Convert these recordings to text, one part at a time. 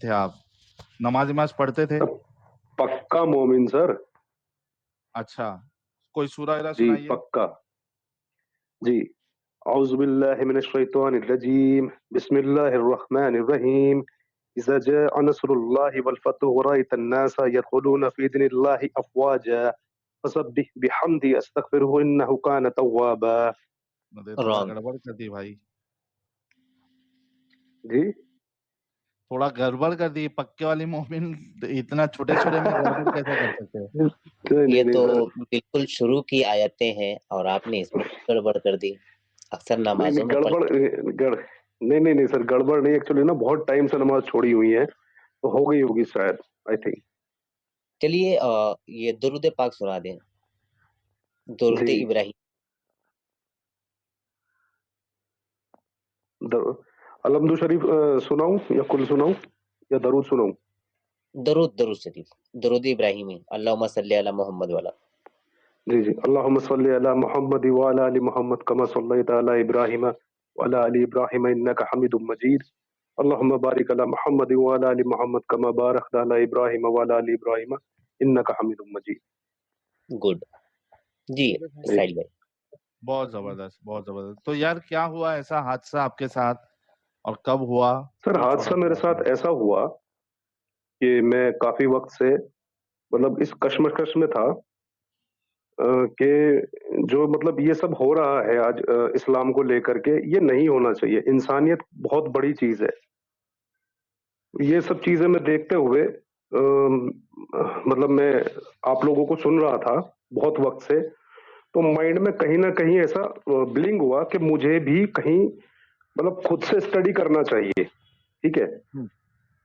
थे आप? नमाज वमाज पढ़ते थे? पक्का मोमिन सर। अच्छा, कोई सूरा वगैरह जी सुनाइए। पक्का। जी, औज़ुबिल्लाहि मिनश्शैतानिर्रजीम, बिस्मिल्लाहिर्रहमानिर्रहीम। इज़ा जाअ नस्रुल्लाहि वल फतहु व रअयतन नासा यदखुलूना फी दीनिल्लाहि अफ़वाजा फसब्बिह बिहम्दि अस्तगफिरहु इन्नहु कान तव्वाबा। अरे थोड़ा रॉन्ग। गड़बड़ कर दी भाई, जी थोड़ा गड़बड़ कर दी। पक्के वाली मोमिन इतना छोटे छोटे में गड़बड़ कैसे कर सकते हैं? नहीं ये नहीं तो सर, बिल्कुल शुरू की आयतें हैं और आपने इसमें गड़बड़ कर दी। अक्सर नहीं नमाजों नहीं में गड़बड़ गड़ नहीं नहीं नहीं सर, गड़बड़ नहीं, एक्चुअली ना बहुत टाइम से नमाज छोड़ी हुई है तो हो गई होगी शायद, आई थिंक। चलिए ये दुरूद पाक सुना दें। दुरूद जी इब्राहिम। अलमदु शरीफ सुनाऊं या कुल सुनाऊं या दरूद सुनाऊं? दरूद दरूद शरीफ। दुरूद इब्राहिमी। अल्लाहुम्मा सल्ली अला मोहम्मद वाला। जी जी, अल्लाहुम्मा सल्ली अला मुहम्मद व अला आलि मुहम्मद कमा सल्लैता अला इब्राहिम व अला आलि इब्राहिम इन्नका हमीदुम मजीद। अल्लाहुम्मा बारिक अला मुहम्मद व अला आलि मुहम्मद कमा बारकता अला इब्राहिम व अला आलि इब्राहिम इन्नका हमीदुम मजीद। गुड। जी जी साहिल भाई। बहुत जबरदस्त, बहुत जबरदस्त। तो यार क्या हुआ ऐसा हादसा आपके साथ और कब हुआ? सर, वो थोड़ा हादसा मेरे सा साथ ऐसा हुआ कि मैं काफी वक्त से मतलब इस कश्मकश में था कि जो मतलब ये सब हो रहा है आज इस्लाम को लेकर के, ये नहीं होना चाहिए। इंसानियत बहुत बड़ी चीज है। ये सब चीजें मैं देखते हुए मतलब मैं आप लोगों को सुन रहा था बहुत वक्त से, तो माइंड में कहीं ना कहीं ऐसा ब्लिंग हुआ कि मुझे भी कहीं मतलब खुद से स्टडी करना चाहिए। ठीक है, हम्म,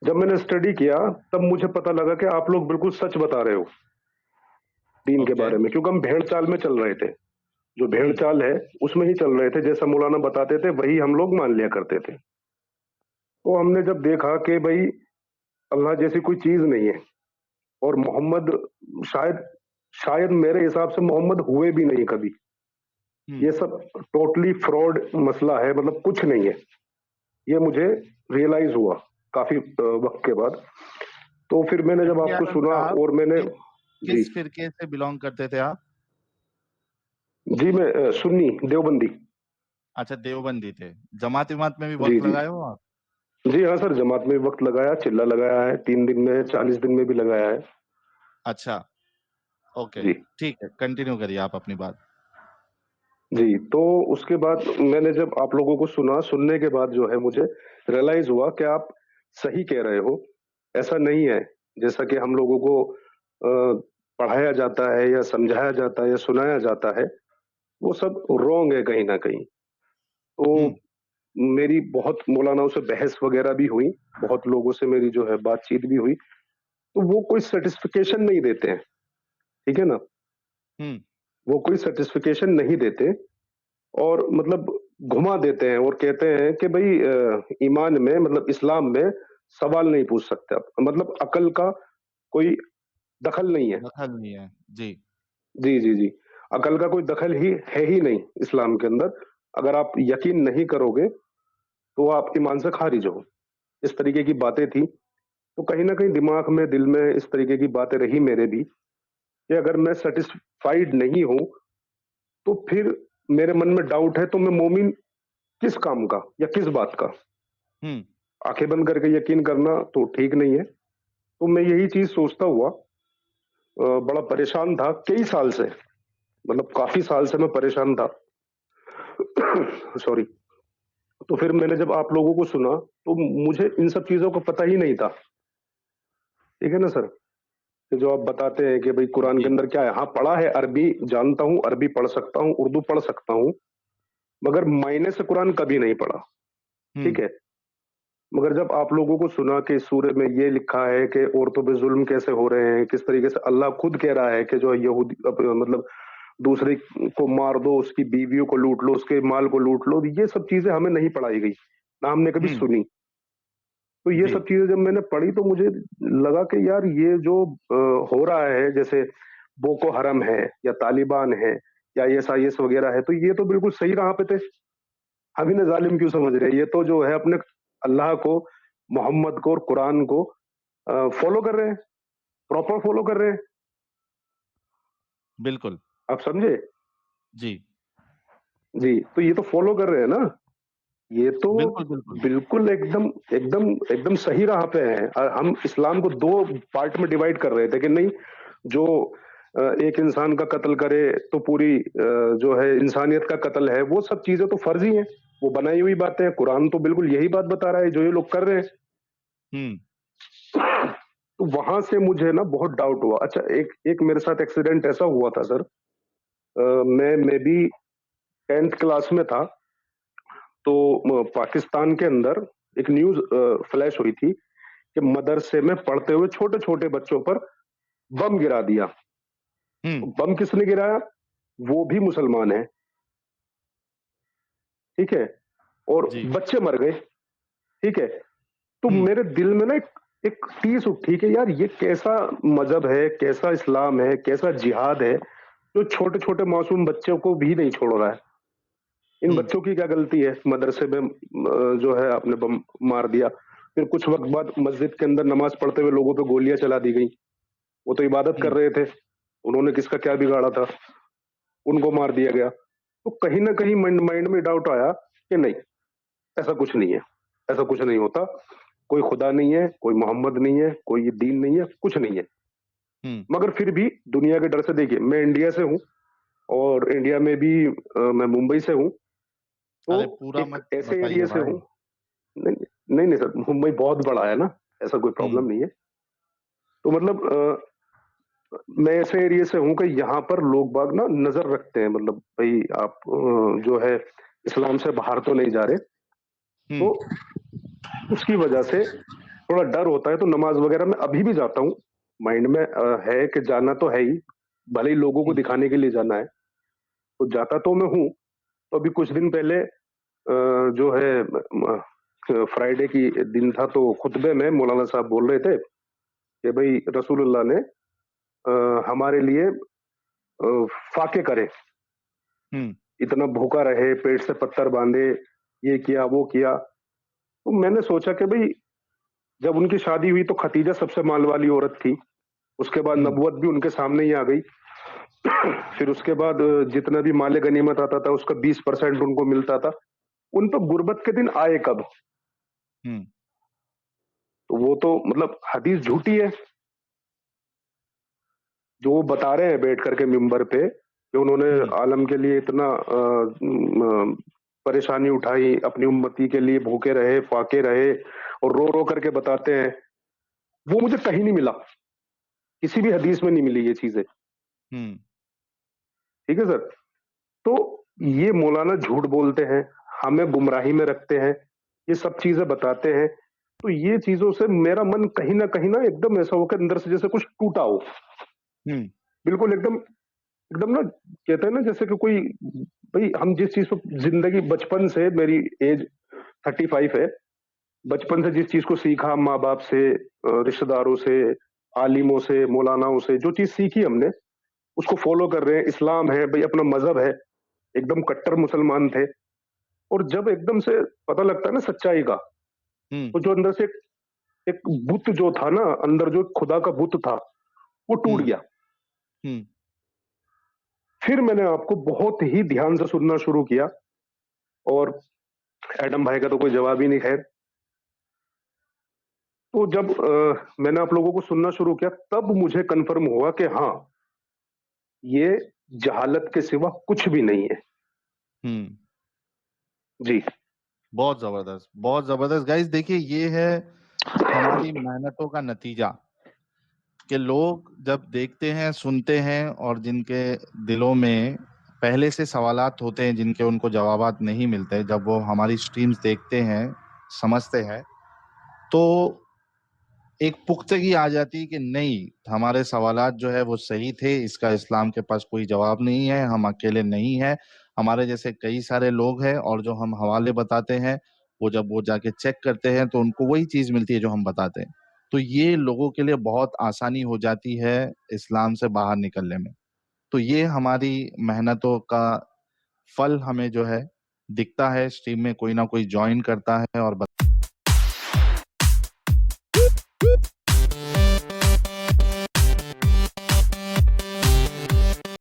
जब मैंने स्टडी किया तब मुझे पता लगा कि आप लोग बिल्कुल सच बता रहे हो दीन के ओके। बारे में, क्योंकि हम भेड़ चाल में चल रहे थे। जो भेड़ हम्म, चाल है उसमें ही चल रहे थे, जैसा मौलाना बताते थे वही हम लोग मान लिया करते थे। तो हमने जब देखा कि भाई अल्लाह जैसी कोई चीज नहीं है और मोहम्मद शायद शायद मेरे हिसाब से मोहम्मद हुए भी नहीं कभी। हम्म। ये सब टोटली फ्रॉड मसला है, मतलब कुछ नहीं है। ये मुझे रियलाइज हुआ काफी वक्त के बाद। तो फिर मैंने जब वैसे आपको यार सुना आप और मैंने जी किस फिरके से बिलोंग करते थे आप? जी मैं सुन्नी देवबंदी। अच्छा, देवबंदी थे। जमात वमात में भी जी वक्त जी लगाए हो आप? जी हाँ सर, जमात में भी वक्त लगाया, चिल्ला लगाया है, 3 दिन में 40 दिन में भी लगाया है। अच्छा, ओके, जी ठीक है, कंटिन्यू करिए आप अपनी बात। जी, तो उसके बाद मैंने जब आप लोगों को सुना, सुनने के बाद जो है मुझे रियलाइज हुआ कि आप सही कह रहे हो। ऐसा नहीं है जैसा कि हम लोगों को पढ़ाया जाता है या समझाया जाता है या सुनाया जाता है, वो सब रॉन्ग है कहीं ना कहीं। तो हम्म, मेरी बहुत मौलानाओं से बहस वगैरह भी हुई, बहुत लोगों से मेरी जो है बातचीत भी हुई, तो वो कोई सर्टिफिकेशन नहीं देते हैं। ठीक है ना, हम्म, वो कोई सर्टिफिकेशन नहीं देते और मतलब घुमा देते हैं और कहते हैं कि भाई ईमान में मतलब इस्लाम में सवाल नहीं पूछ सकते आप, मतलब अकल का कोई दखल नहीं है। दखल नहीं है। जी। जी जी जी, अकल का कोई दखल ही नहीं इस्लाम के अंदर। अगर आप यकीन नहीं करोगे तो आप ईमान से खारिज हो। इस तरीके की बातें थी। तो कहीं ना कहीं दिमाग में, दिल में इस तरीके की बातें रही मेरे भी कि अगर मैं सेटिस्फाइड नहीं हूं तो फिर मेरे मन में डाउट है, तो मैं मोमिन किस काम का या किस बात का? हम्म, आंखें बंद करके यकीन करना तो ठीक नहीं है। तो मैं यही चीज सोचता हुआ बड़ा परेशान था कई साल से, मतलब काफी साल से मैं परेशान था। सॉरी। तो फिर मैंने जब आप लोगों को सुना तो मुझे इन सब चीजों का पता ही नहीं था। ठीक है ना सर, कि जो आप बताते हैं कि भाई कुरान के जी। अंदर क्या है, हाँ पढ़ा है, अरबी जानता हूँ, अरबी पढ़ सकता हूँ, उर्दू पढ़ सकता हूँ, मगर मायने से कुरान कभी नहीं पढ़ा। हम्म, ठीक है, मगर जब आप लोगों को सुना कि सूरह में ये लिखा है कि औरतों पे जुल्म कैसे हो रहे हैं, किस तरीके से अल्लाह खुद कह रहा है कि जो यहूदी मतलब दूसरे को मार दो, उसकी बीवियों को लूट लो, उसके माल को लूट लो, ये सब चीजें हमें नहीं पढ़ाई गई, ना हमने कभी हम्म, सुनी। तो ये जी। सब चीजें जब मैंने पढ़ी तो मुझे लगा कि यार ये जो हो रहा है, जैसे बोको हरम है या तालिबान है या ISIS वगैरह है, तो ये तो बिल्कुल सही राह पे थे। हम इन्हें जालिम क्यों समझ रहे हैं? ये तो जो है अपने अल्लाह को मोहम्मद को और कुरान को फॉलो कर रहे हैं, प्रॉपर फॉलो कर रहे हैं। बिल्कुल। आप समझे? जी। जी, तो ये तो फॉलो कर रहे हैं ना, ये तो बिल्कुल, बिल्कुल। बिल्कुल एकदम एकदम एकदम सही राह पे हैं। हम इस्लाम को 2 पार्ट में डिवाइड कर रहे थे कि नहीं, जो एक इंसान का कत्ल करे तो पूरी जो है इंसानियत का कत्ल है, वो सब चीज़ें तो फर्ज़ ही हैं, वो बनाई हुई बातें हैं। कुरान तो बिल्कुल यही बात बता रहा है जो ये लोग कर रहे हैं। हुँ। तो वहाँ से मुझे ना बहुत डाउट हुआ। अच्छा, एक मेरे साथ एक्सीडेंट ऐसा हुआ था सर, मैं भी 10th क्लास में था, तो पाकिस्तान के अंदर एक न्यूज़ फ्लैश हुई थी कि मदरसे में पढ़ते हुए छोटे-छोटे बच्चों पर बम गिरा दिया। हुँ। तो बम किसने गिराया? वो भी मुसलमान हैं, ठीक है? और जी। बच्चे मर गए, ठीक है? तो हुँ। मेरे दिल में ना एक टीस उठी कि यार ये कैसा मज़हब है, कैसा इस्लाम है, कैसा जिहाद है, जो छोटे-छोटे मासूम बच्चों को भी नहीं छोड़ रहा है। इन हुँ। बच्चों की क्या गलती है? मदरसे में जो है आपने बम मार दिया। फिर कुछ वक़्त बाद मस्जिद के अंदर नमाज़ पढ़ते हुए लोगों पे गोलियाँ चला दी गई। वो तो इबादत कर हुँ। रहे थे, उन्होंने किसका क्या बिगाड़ा था? उनको मार दिया गया। तो कहीं न कहीं माइंड माइंड में डाउट आया कि नहीं, ऐसा कुछ नहीं है, ऐसा कुछ नहीं होता। कोई खुदा नहीं है, कोई मोहम्मद नहीं है, कोई ये दीन नहीं है, कुछ नहीं है। हुँ। मगर फिर भी दुनिया के डर से देखिए, मैं इंडिया से हूँ और इंडिया में भी मैं मुंबई से हूँ, अरे तो पूरा एक मत ऐसे बताइए एरिया से भाई। हूँ। नहीं, नहीं, नहीं सर, मुंबई बहुत बड़ा है ना, ऐसा कोई हुँ। प्रॉब्लम नहीं है। तो मतलब मैं ऐसे एरिया से हूँ कि यहाँ पर लोग बाग ना नज़र रखते हैं, मतलब भई आप जो है इस्लाम से बाहर तो नहीं जा रहे, हुँ। तो उसकी वजह से थोड़ा डर होता है। तो नमाज़ वगैरह मैं अभी भी जाता हूँ, माइंड में है कि जाना तो है ही, भले ही लोगों को हुँ। दिखाने के लिए जाना है, तो जाता तो मैं हूँ। तो अभी कुछ दिन पहले जो है फ्राइडे की दिन था, तो खुतबे में मौलाना साहब बोल रहे थे कि भई रसूलुल्लाह ने हमारे लिए फाके करे, हुँ। इतना भूखा रहे, पेट से पत्थर बाँधे, ये किया, वो किया। तो मैंने सोचा कि भई जब उनकी शादी हुई तो खदीजा सबसे माल वाली औरत थी, उसके बाद हुँ। नबूवत भी उनके सामने ही आ गई। फिर उसके बाद जितना भी माल गनीमत आता था उसका 20% उनको मिलता था। उन पे गुर्बत के दिन आए कब? हुँ। तो वो तो मतलब हदीस झूठी है। जो वो बता रहे हैं बैठ कर के मिंबर पे कि उन्होंने हुँ। आलम के लिए इतना परेशानी उठाई, अपनी उम्मती के लिए भूखे रहे, फाके रहे और रो-रो करके बताते हैं, वो मुझे कहीं नहीं मिला, किसी भी हदीस में नहीं मिली ये चीज़ें, हुँ। ठीक है सर? तो ये मौलाना झूठ बोलते हैं, हमें गुमराही में रखते हैं, ये सब चीज़ें बताते हैं, तो ये चीज़ों से मेरा मन कहीं न एकदम ऐसा हो के अंदर से जैसे कुछ टूटा हो। हुँ। बिल्कुल एकदम एकदम ना कहते हैं ना जैसे कि कोई भई हम जिस चीज़ को ज़िंदगी बचपन से मेरी एज 35 है, बचपन से जिस चीज़ को सीखा माँ-बाप से रिश्तेदारों से, आलिमों से, मौलानाओं से, जो चीज़ सीखी हमने, उसको फ़ॉलो कर रहे हैं। इस्लाम है, भई अपना मज़हब है, एकदम कट्टर मुसलमान थे और जब एकदम से पता लगता है ना सच्चाई का, हुँ। तो जो अंदर से एक बुत जो था ना, अंदर जो खुदा का बुत था, वो टूट हुँ। गया। हुँ। फिर मैंने आपको बहुत ही ध्यान से सुनना शुरू किया और एडम भाई का तो कोई जवाब ही नहीं खैर। तो जब मैंने आप लोगों को सुनना शुरू किया, तब मुझे कन्फर्म हुआ कि हाँ, ये जहालत के सिवा कुछ भी नहीं है। हुँ। जी। बहुत ज़बरदस्त, बहुत ज़बरदस्त। गाइस देखिए ये है हमारी मेहनतों का नतीजा कि लोग जब देखते हैं, सुनते हैं और जिनके दिलों में पहले से सवालात होते हैं जिनके उनको जवाबात नहीं मिलते, जब वो हमारी स्ट्रीम्स देखते हैं, समझते हैं, तो एक पुख्तगी आ जाती है कि नहीं, हमारे सवालात जो है वो सही थे, इसका इस्लाम के पास कोई जवाब नहीं है, हम अकेले नहीं हैं, हमारे जैसे कई सारे लोग हैं और जो हम हवाले बताते हैं, वो जब वो जाके चेक करते हैं तो उनको वही चीज़ मिलती है जो हम बताते हैं। तो ये लोगों के लिए बहुत आसानी हो जाती है इस्लाम से बाहर निकलने में। तो ये हमारी मेहनतों का फल हमें जो है दिखता है, स्ट्रीम में कोई ना कोई जॉइन करता है और